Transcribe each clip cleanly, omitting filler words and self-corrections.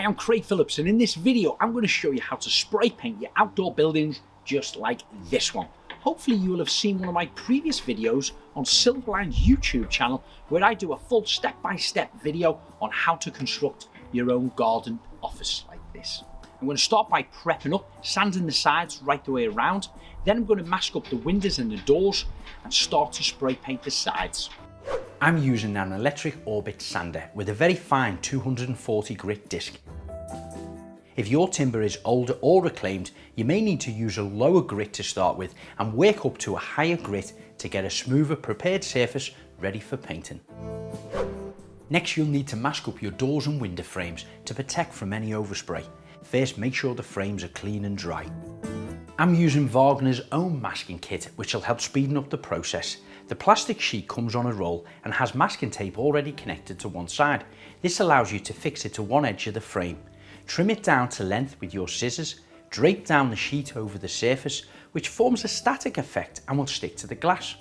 Hi, I'm Craig Phillips, and in this video I'm going to show you how to spray paint your outdoor buildings just like this one. Hopefully you will have seen one of my previous videos on Silverline's YouTube channel where I do a full step-by-step video on how to construct your own garden office like this. I'm going to start by prepping up, sanding the sides right the way around. Then I'm going to mask up the windows and the doors and start to spray paint the sides. I'm using an electric orbit sander with a very fine 240 grit disc. If your timber is older or reclaimed, you may need to use a lower grit to start with and work up to a higher grit to get a smoother prepared surface ready for painting. Next, you'll need to mask up your doors and window frames to protect from any overspray. First, make sure the frames are clean and dry. I'm using Wagner's own masking kit, which will help speeding up the process. The plastic sheet comes on a roll and has masking tape already connected to one side. This allows you to fix it to one edge of the frame. Trim it down to length with your scissors, drape down the sheet over the surface, which forms a static effect and will stick to the glass.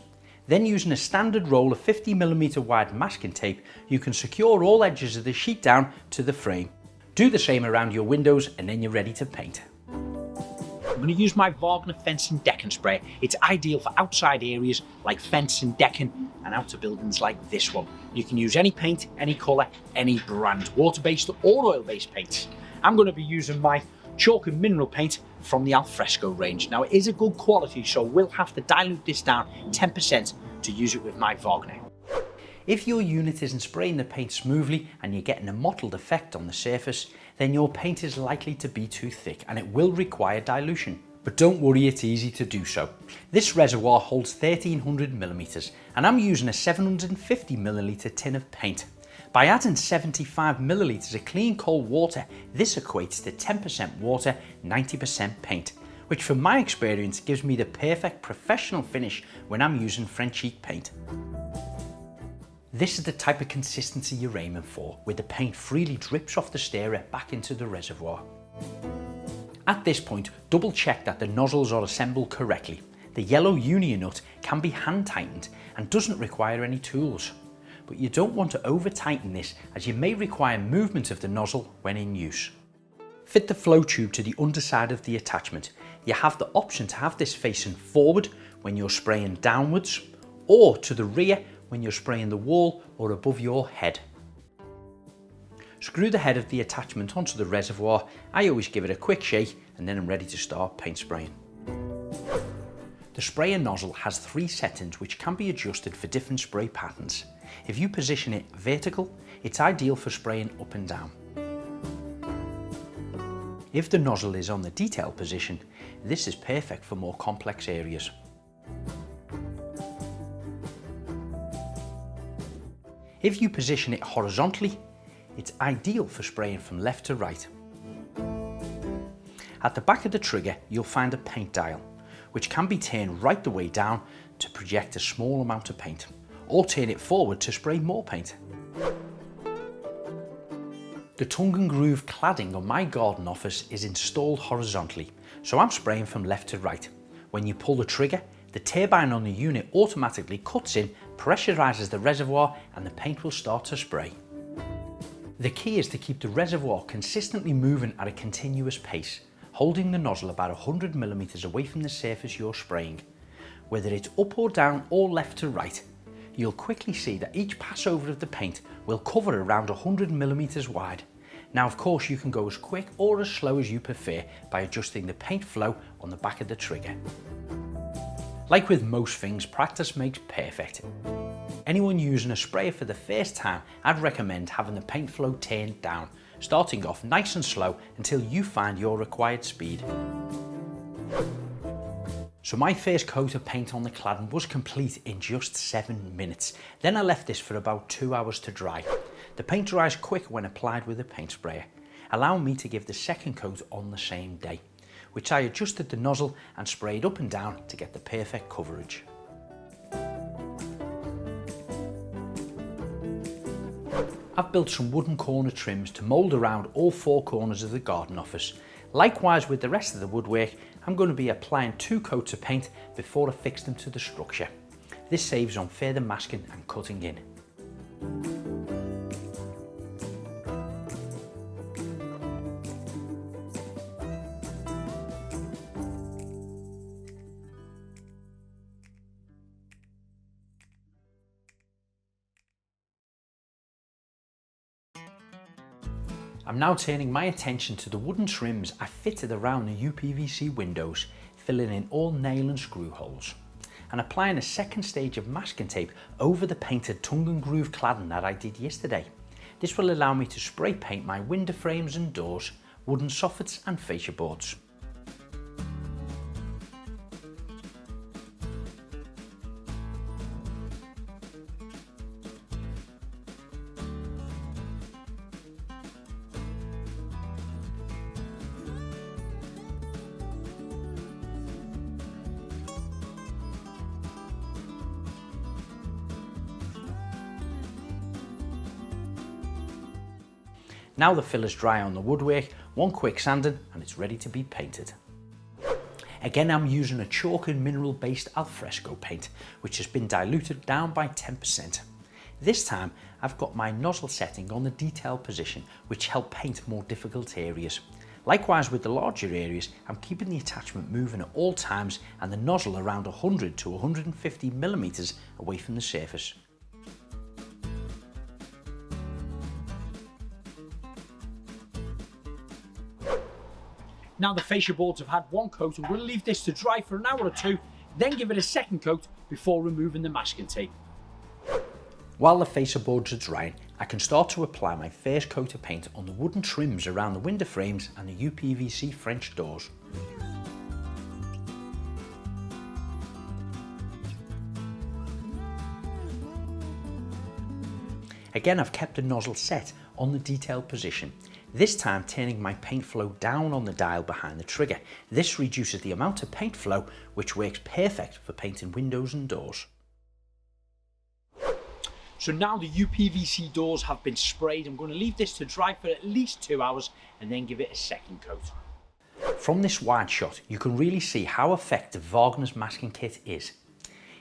Then, using a standard roll of 50mm wide masking tape, you can secure all edges of the sheet down to the frame. Do the same around your windows and then you're ready to paint. I'm going to use my Wagner fencing decking sprayer. It's ideal for outside areas like fencing, decking and outer buildings like this one. You can use any paint, any colour, any brand, water-based or oil-based paints. I'm going to be using my chalk and mineral paint from the Al-Fresco range. Now, it is a good quality, so we'll have to dilute this down 10% to use it with my Wagner. If your unit isn't spraying the paint smoothly and you're getting a mottled effect on the surface, then your paint is likely to be too thick and it will require dilution. But don't worry, it's easy to do so. This reservoir holds 1300mm and I'm using a 750ml tin of paint. By adding 75ml of clean cold water, this equates to 10% water, 90% paint, which from my experience gives me the perfect professional finish when I'm using Frenchic paint. This is the type of consistency you're aiming for, where the paint freely drips off the stirrer back into the reservoir. At this point, double check that the nozzles are assembled correctly. The yellow Union nut can be hand tightened and doesn't require any tools. But you don't want to over tighten this, as you may require movement of the nozzle when in use. Fit the flow tube to the underside of the attachment. You have the option to have this facing forward when you're spraying downwards, or to the rear when you're spraying the wall or above your head. Screw the head of the attachment onto the reservoir. I always give it a quick shake and then I'm ready to start paint spraying. The sprayer nozzle has 3 settings which can be adjusted for different spray patterns. If you position it vertical, it's ideal for spraying up and down. If the nozzle is on the detail position, this is perfect for more complex areas. If you position it horizontally, it's ideal for spraying from left to right. At the back of the trigger, you'll find a paint dial, which can be turned right the way down to project a small amount of paint, or turn it forward to spray more paint. The tongue and groove cladding on my garden office is installed horizontally, so I'm spraying from left to right. When you pull the trigger, the turbine on the unit automatically cuts in, pressurizes the reservoir and the paint will start to spray. The key is to keep the reservoir consistently moving at a continuous pace, holding the nozzle about 100mm away from the surface you're spraying. Whether it's up or down or left to right, you'll quickly see that each passover of the paint will cover around 100mm wide. Now, of course, you can go as quick or as slow as you prefer by adjusting the paint flow on the back of the trigger. Like with most things, practice makes perfect. Anyone using a sprayer for the first time, I'd recommend having the paint flow turned down, starting off nice and slow until you find your required speed. So my first coat of paint on the cladding was complete in just 7 minutes. Then I left this for about 2 hours to dry. The paint dries quick when applied with a paint sprayer, allowing me to give the second coat on the same day, which I adjusted the nozzle and sprayed up and down to get the perfect coverage. I've built some wooden corner trims to mould around all 4 corners of the garden office. Likewise with the rest of the woodwork, I'm going to be applying 2 coats of paint before I fix them to the structure. This saves on further masking and cutting in. I'm now turning my attention to the wooden trims I fitted around the UPVC windows, filling in all nail and screw holes, and applying a second stage of masking tape over the painted tongue and groove cladding that I did yesterday. This will allow me to spray paint my window frames and doors, wooden soffits and fascia boards. Now the fill is dry on the woodwork, one quick sanding and it's ready to be painted. Again, I'm using a chalk and mineral based Al-Fresco paint, which has been diluted down by 10%. This time I've got my nozzle setting on the detail position, which help paint more difficult areas. Likewise with the larger areas, I'm keeping the attachment moving at all times and the nozzle around 100 to 150 millimeters away from the surface. Now the fascia boards have had one coat, I'm going to leave this to dry for an hour or two, then give it a second coat before removing the masking tape. While the fascia boards are drying, I can start to apply my first coat of paint on the wooden trims around the window frames and the UPVC French doors. Again, I've kept the nozzle set on the detail position, this time turning my paint flow down on the dial behind the trigger. This reduces the amount of paint flow, which works perfect for painting windows and doors. So now the UPVC doors have been sprayed. I'm going to leave this to dry for at least 2 hours and then give it a second coat. From this wide shot, you can really see how effective Wagner's masking kit is.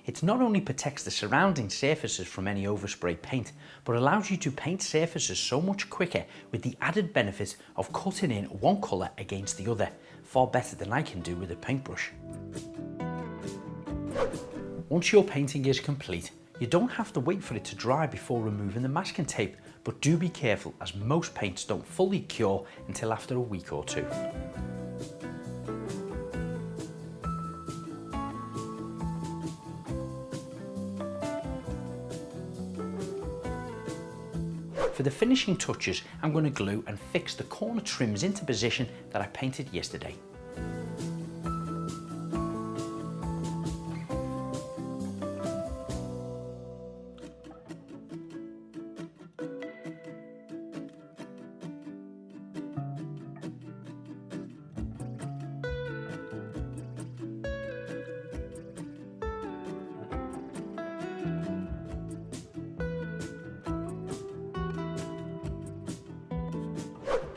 It not only protects the surrounding surfaces from any overspray paint, but allows you to paint surfaces so much quicker with the added benefit of cutting in one colour against the other, far better than I can do with a paintbrush. Once your painting is complete, you don't have to wait for it to dry before removing the masking tape, but do be careful as most paints don't fully cure until after a week or two. For the finishing touches, I'm going to glue and fix the corner trims into position that I painted yesterday.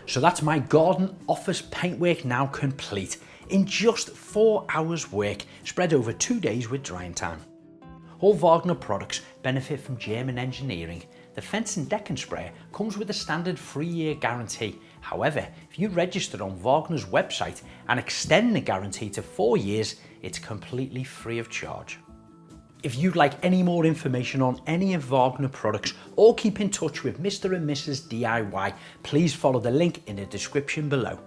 So that's my garden office paintwork now complete in just 4 hours work spread over 2 days with drying time. All Wagner products benefit from German engineering. The fence and decking sprayer comes with a standard 3-year guarantee. However, if you register on Wagner's website and extend the guarantee to 4 years, it's completely free of charge. If you'd like any more information on any of Wagner products or keep in touch with Mr. and Mrs. DIY, please follow the link in the description below.